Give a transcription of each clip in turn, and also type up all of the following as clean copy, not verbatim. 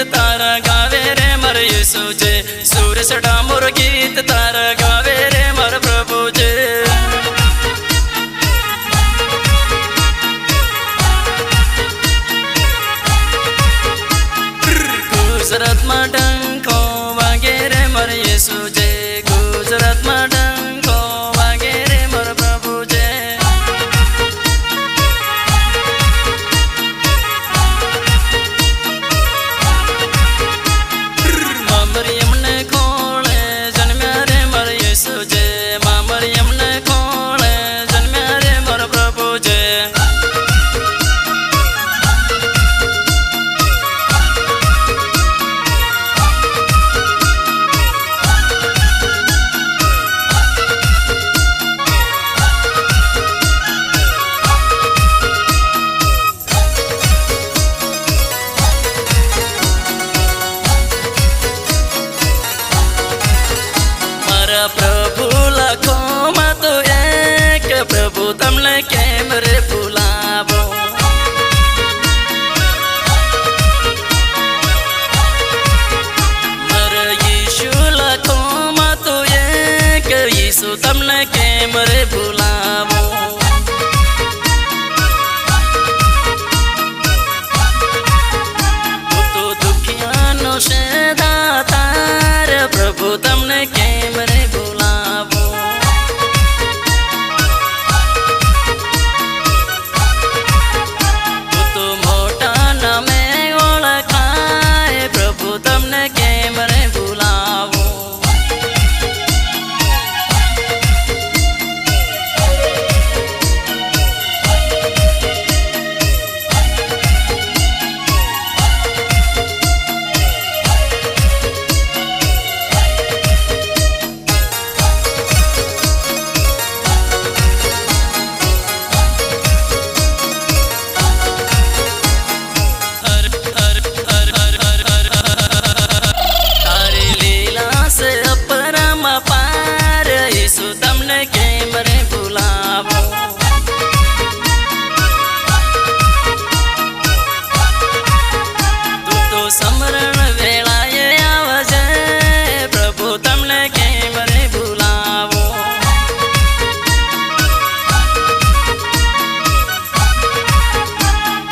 गीत तारा गावे रे मर यीशु जे सूरज डामोर गीत तारा गावे रे मर प्रभु जे गुजरात में डंको वागे रे मर यीशु जे गुजरात में डंको वागे रे मर प्रभु जे मरियम ने खोले जन्म्या रे मर यीशु जे मरियम ने खोले जन्म्या रे मर प्रभु जे प्रभु लखो में तो एक प्रभु तमने केम रे भुलावो मर यीशु लखो में तो एक यीशु तमने केम रे भुलावो तो दुखिया नो से दातार प्रभु तमने केम रे समरण वेलाए आवजे प्रभु तमने केम रे भुलावो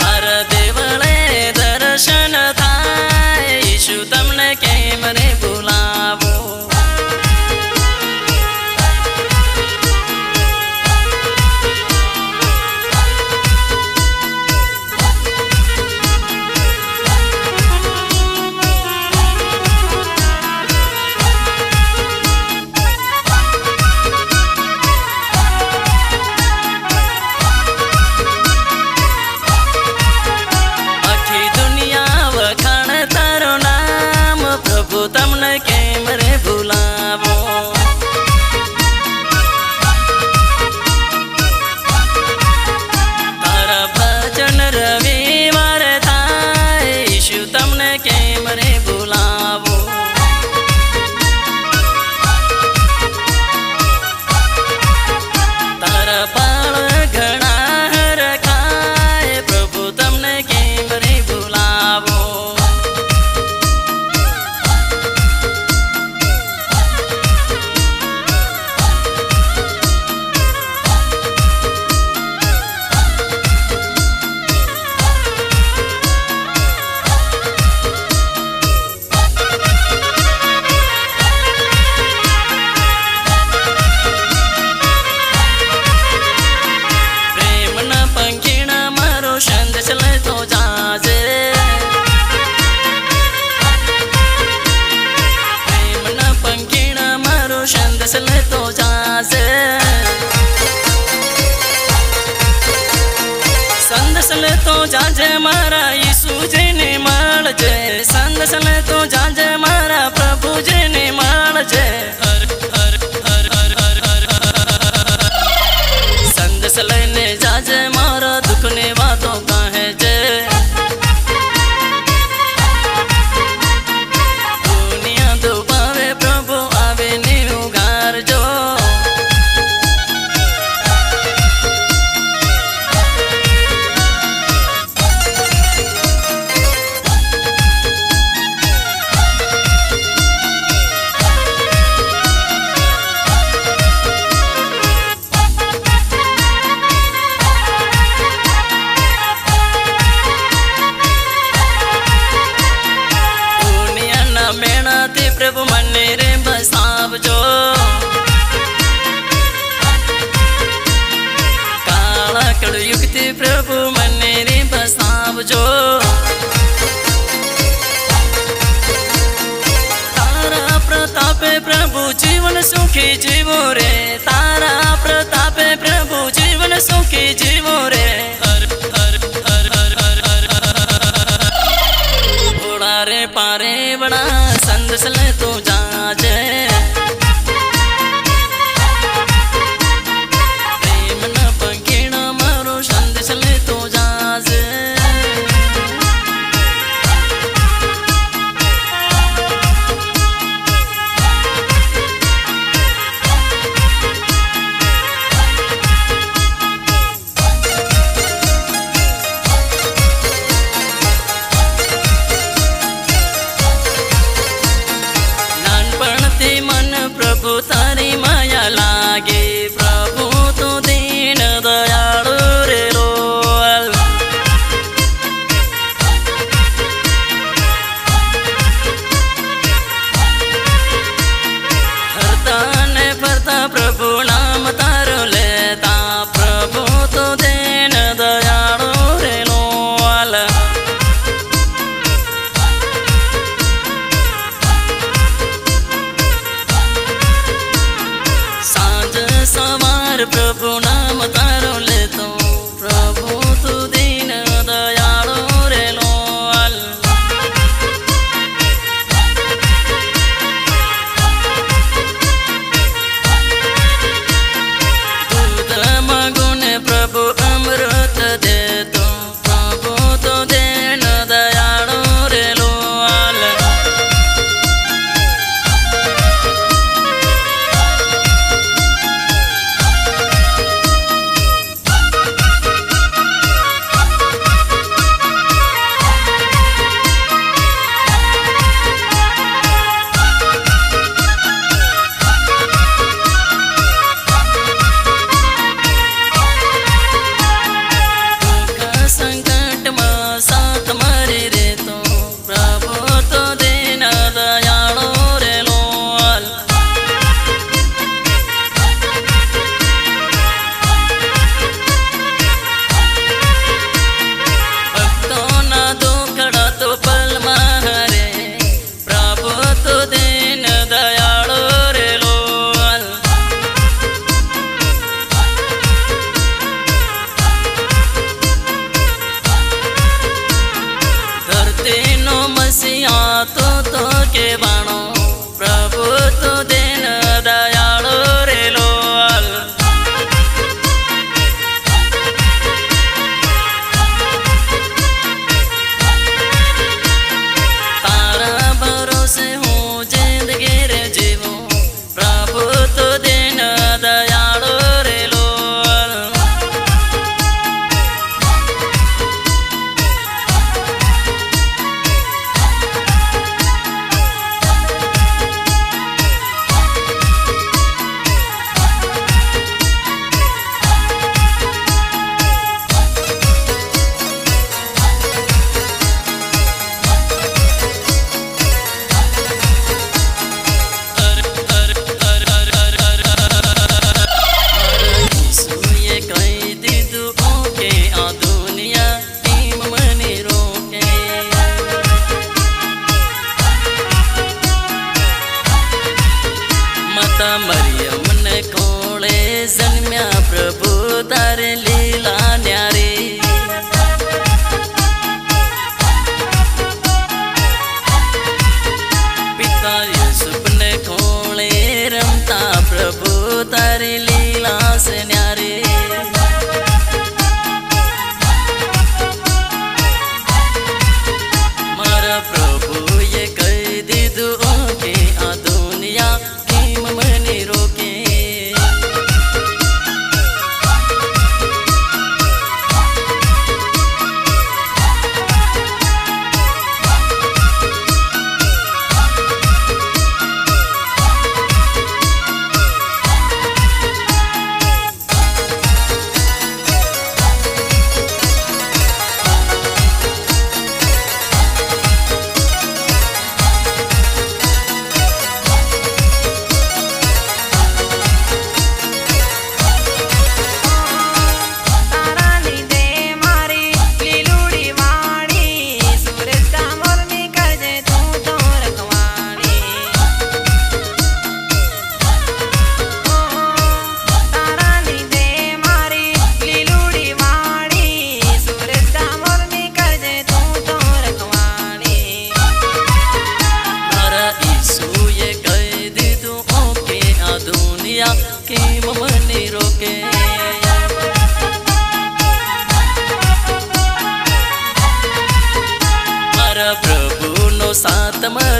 हर देवळे दर्शन थाय यीशु तमने केम रे भुलावो तमने केम रे भुलावो तारा भजन रविवार थाय यीशु तमने केम रे भुलावो तारा बाळ घणा रखाय प्रभु तमने केम रे भुलावो ले तो जासे संदेश ले तो जाजे मारा यीशु जी ने माल जे संदेश ले तो जाजे मारा प्रभु जी ने माल जे संदेश लेने जाजे मारा दुख ने बातों का है जे दुनिया दुबावे प्रभु आवे नी उगार जो युक्ति प्रभु मने रे बसावजो। तारा प्रतापे प्रभु जीवन सुखी जीवो रे, तारा प्रतापे प्रभु जीवन सुखी जीवो रे। घोड़ा रे पारे बड़ा संदेश ले तू जाजे, प्रेम न पंखीण मारो संदेश ले तू जाजे। प्रभु तारी माया लागे, प्रभु तो दीन दयाळु रे लोल। हरता ने फरता प्रभु नाम तारो लेता, प्रभु तो दीन दयाळु रे लोल। सवार प्रभु नाम तारो ले तो, प्रभु तू दीन दयाळु रे लोल। दूध मांगो ने प्रभु अमृत दे तो, प्रभु तो दीन दयाळु रे लोल। संकट में साथ मरे रे तो, प्रभु तो दीन दयाळु रे लोल। भक्तों ना दुखड़ा तो पल मारे, प्रभु तो दीन दयाळु रे लोल। धरती नो मसीहा तो के बाणो, प्रभु तो दीन दयाळु रे लोल। तारा भरोसे हूँ जिंदगी रे जीवो, प्रभु तो दीन दयाळु रे लोल।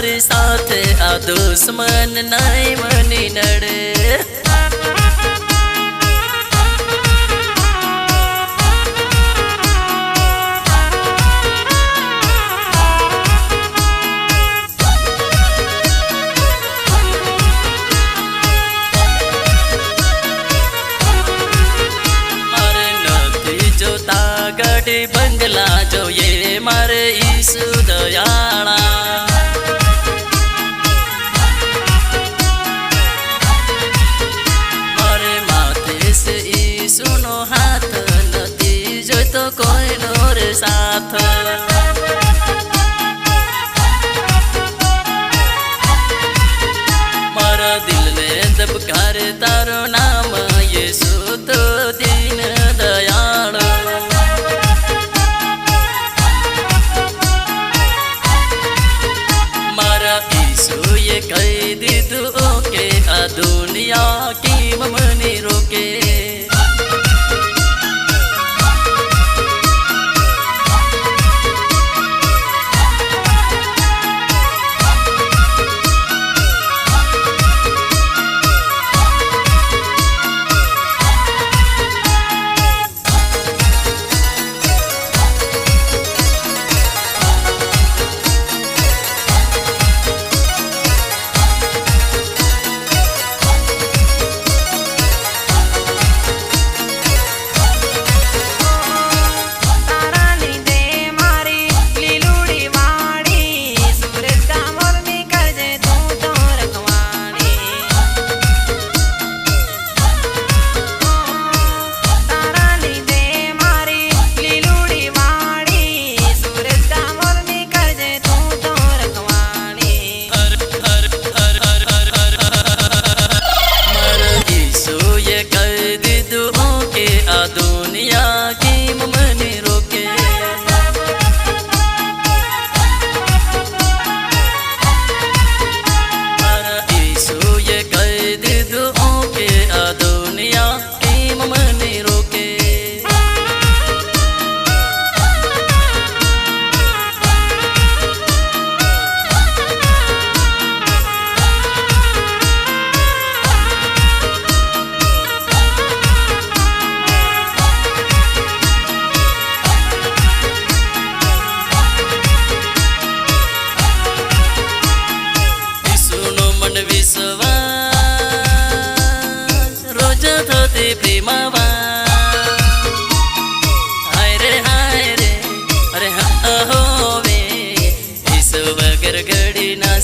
તારી સાથે આ દુશ્મન નહીં મની નડે. ગાડી બંગલા જોઈએ મારે ઈસુ દયાળા. મારે માથે છે ઈસુનો હાથ, નથી જોઈતો કોઈનો રે સાથ. મારા દિલને દબકારે તારો નામ યેસુ તો દીન દયાળ. ઈસુએ કહી દીધું કે આ દુનિયા કેમ મને રોકે.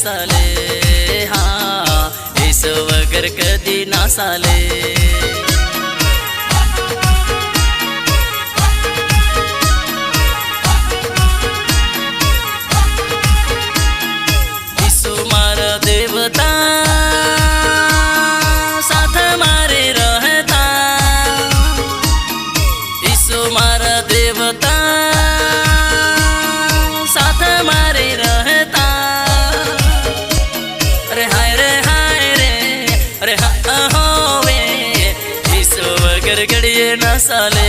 સાલે હા ઈસુ વગર કદી ના સાલે. ઈસુ મારા દેવતા સાથે મારે રહેતા. ઈસુ મારા દેવતા સાથે મારે રહેતા. ઘડીએ ના સાલે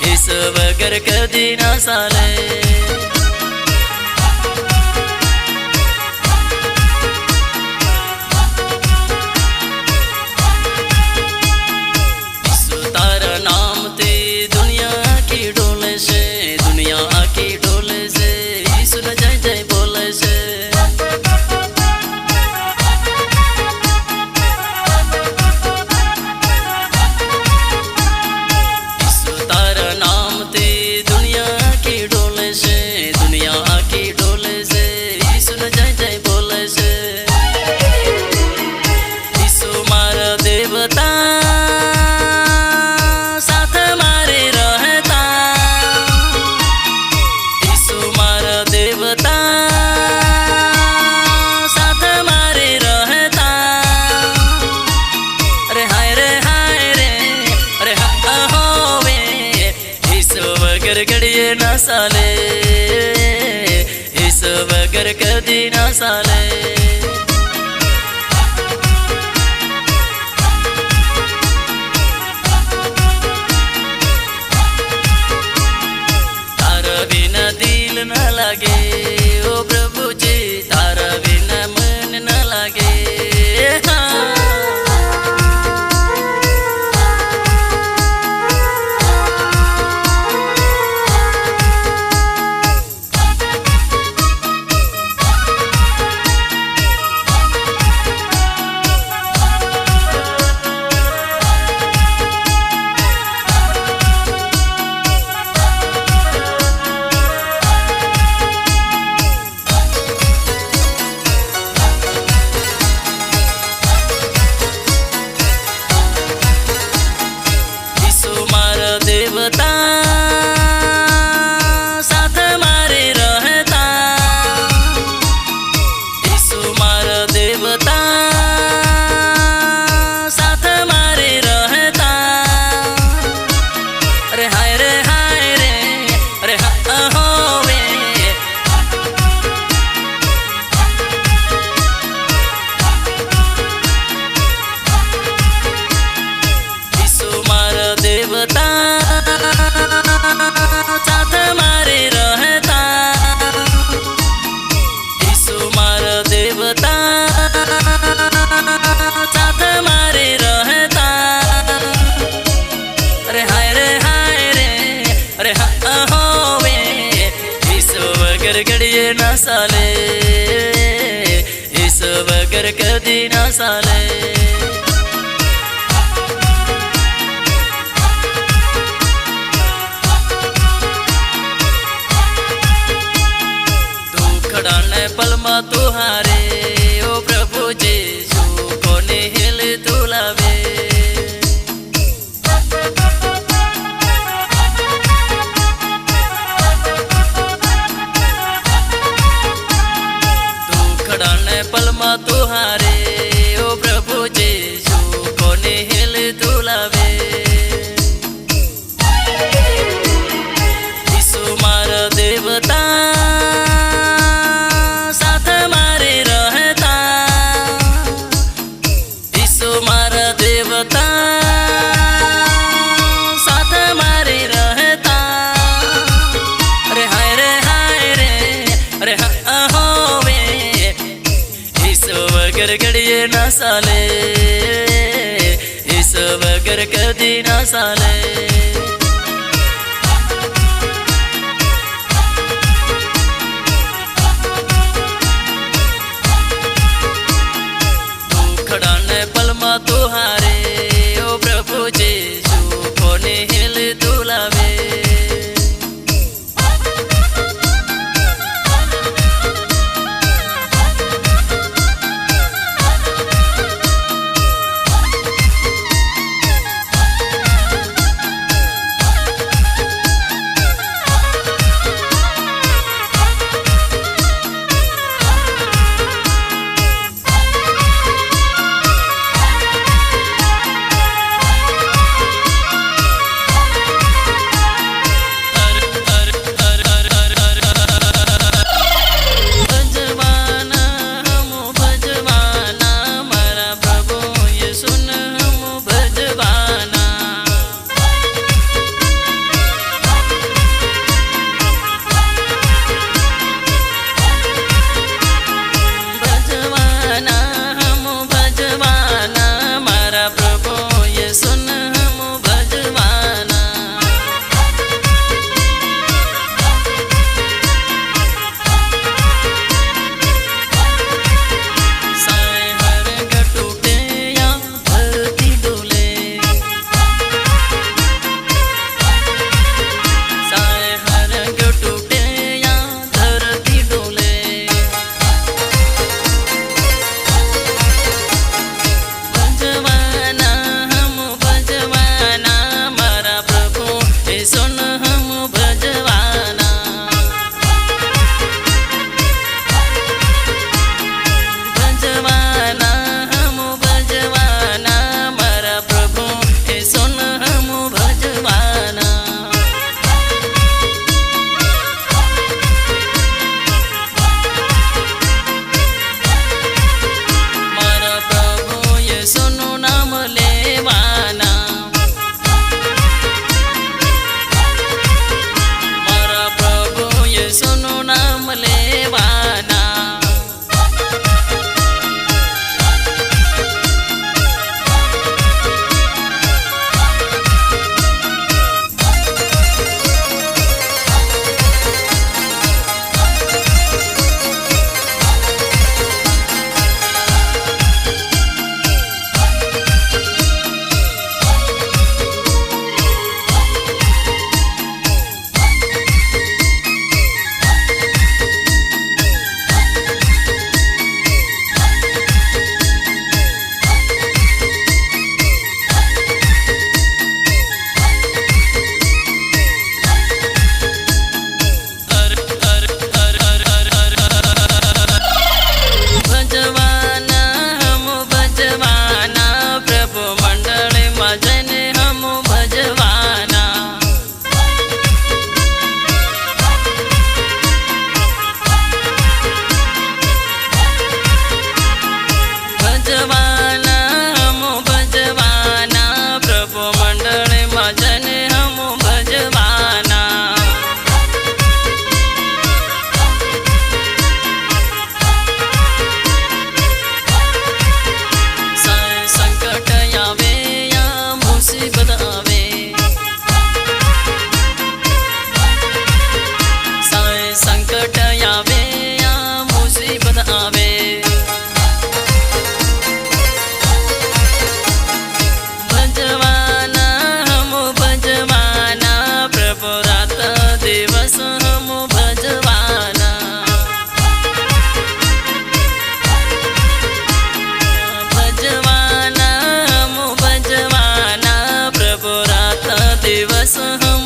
ઈસુ વગર કદી ના સાલે. ઈસુ તારા નામથી દુનિયા આખી ડોલે છે, દુનિયા આખી ડોલે છે. ઈસુને જય જય બોલે છે. ઘડીએ ના સાલે ઈસુ વગર કદી ના સાલે. તારા વિના દિલ ના લાગે ઓ પ્રભુજી. અરે હા હોવે ઈસો વગર ઘડીએ ના ચાલે ઈસો વગર કદી ના ચાલે દુખડાને પલમાં તું હારે ઓ પ્રભુ જેસુ કોને હેલ તું લાવે દુખડાને પલમાં તું હારે ઓ પ્રભુ જેસુ કોને હેલ તું લાવે ઈસુ મારા દેવતા घड़िए ना साले इस वगर कदी ना साले दुखड़ा ने पलमा तुहारे ओ प्रभु जेसु कोने हिल तुलावे सहम